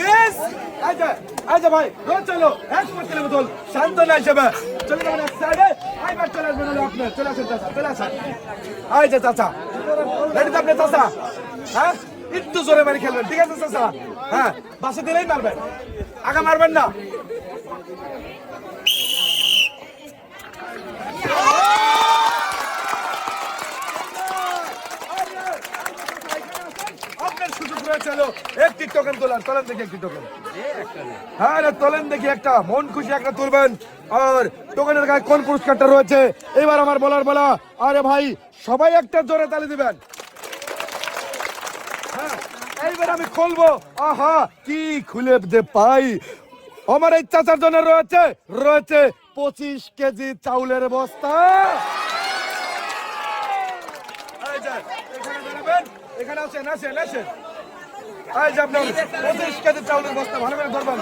বেশ আচ্ছা ভাই রোজ চলো এক মুশকিল বদল শান্ত না হিসেবে চলে যাবেন এক সাইডে আইবার চলে আসবেন আপনার চলে আসেন চাচা চলে আসেন এই যে চাচা রেডি তো আপনি চাচা হ্যাঁ একটু জোরে মারি খেলবেন ঠিক আছে চাচা হ্যাঁ বাসে দিলেই মারবেন আগা মারবেন না আপনার সুযোগ রয়েছে একটি টোকেন তোলেন দেখি একটি টোকেন হ্যাঁ তোলেন দেখি একটা মন খুশি একটা তুলবেন আর টোকেনের গায়ে কোন পুরস্কারটা রয়েছে এবার আমার বলার বলা আরে ভাই সবাই একটা জোরে তালি দিবেন হ্যাঁ এইবার আমি খুলবো আহা কি খুলে দে পাই আমার এই চাচার জন্য রয়েছে 25 কেজি চাউলের বস্তা এখানে আসেন এই যে আপনার 25 কেজি চাউলের বস্তা ভালো করে ধরবেন